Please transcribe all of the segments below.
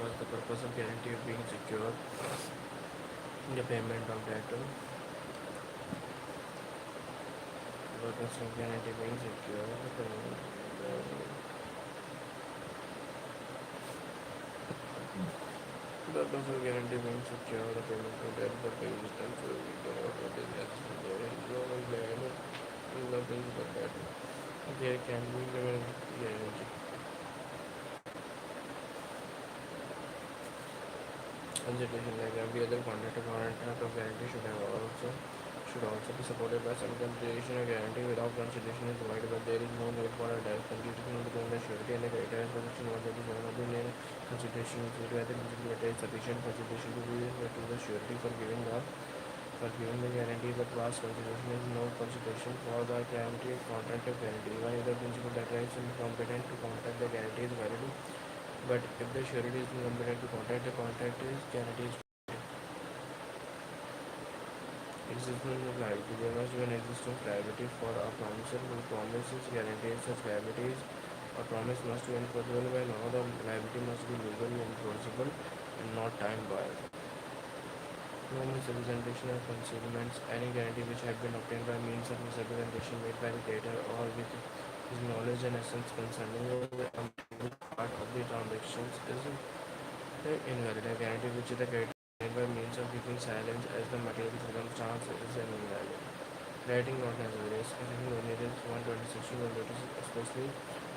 because the purpose of guarantee being secure the payment of debt. The purpose of guarantee being secure the payment. The purpose of guarantee being secure the payment of debt, the existence of what is necessary. The principle that there can be no guarantee. Consideration like every other contract of guarantee should also be supported by some consideration. A guarantee without consideration is void, but there is no need for a direct consideration between the surety and the creditor. As per section 137 of the Indian Constitution, is whether there is sufficient consideration to be to the surety for giving the guarantee, but vast consideration is no consideration for the guarantee contract of guarantee. Even if the principal debtor is incompetent to contract, the guarantee is valid. But if the surety is incompetent to contract, the contract is guarantee is existence of liability. There must be an existence of liability for a promisor who promises guarantees. Such liabilities or promise must be enforceable by law. The liability must be legally enforceable and not time barred. No misrepresentation or concealments. Any guarantee which had been obtained by means of misrepresentation made by the creditor or with his knowledge and essence concerning the part of the transactions is invalid. A guarantee which the creditor made by means of keeping silence as the material circumstance is invalid. Writing not necessary. Section 126 to 126 especially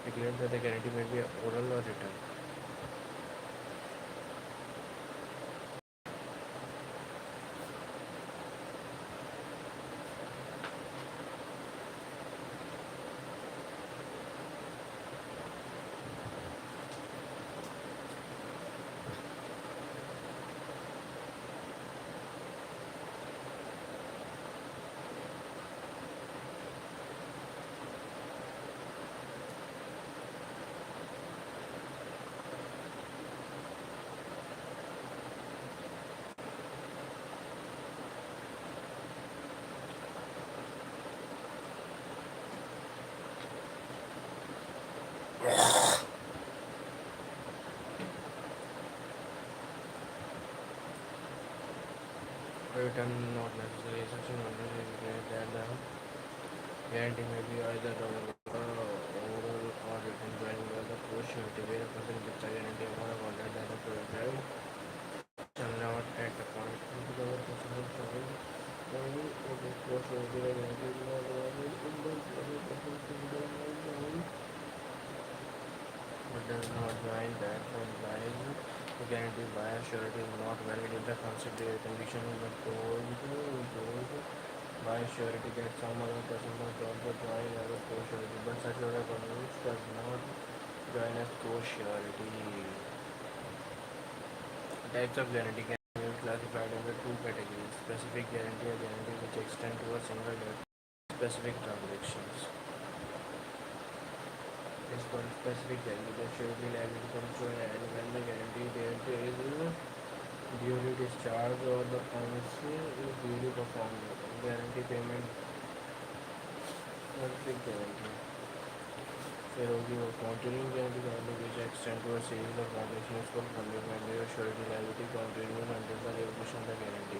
declared that the guarantee may be oral or written. Written not necessary. Section 126 declared that the guarantee may be either oral or written drawing by the post surety where a person gives a guarantee upon a contract that the creditor shall not act upon it. The person is showing the post surety the guarantee is not valid in the but does not join that implies the guarantee by a surety is not valid if the considered condition is imposed by a surety that some other person must also join as a co-surety, but such other person does not join as co-surety. Types of guarantee can be classified into two categories: specific guarantee, a guarantee which extend to a single debt, specific transactions. Is called specific guarantee. The surety liability comes to an end when the guarantee date is duly discharged or the promise is duly performed. Guarantee payment, specific guarantee. Surety or continuing guarantee which extend to a series of transactions for funding when the surety liability continues until the revocation of the guarantee.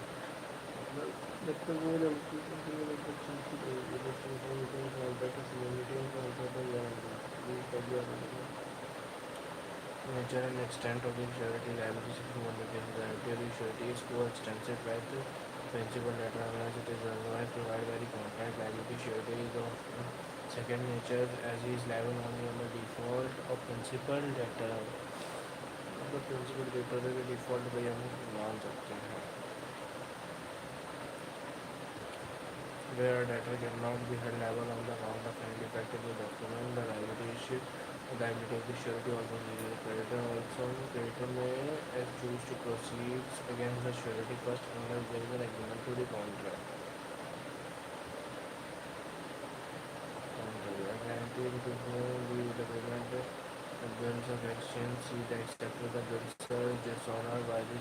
Nature and extent of the surety liability section 1 guarantee of the surety is coextensive with the principal debtor unless it is otherwise provided by the contract. Liability surety is of second nature as he is liable only on the default of principal debtor. The principal debtor के default पे हम मान सकते हैं. Where a debtor cannot be held liable on the account of any defect in the document, the liability of the surety also is the creditor. Also, creditor may choose to proceed against the surety first unless there is an agreement to the contract. A guarantee to the agreement bills of exchange see the except of the bills dishonored by the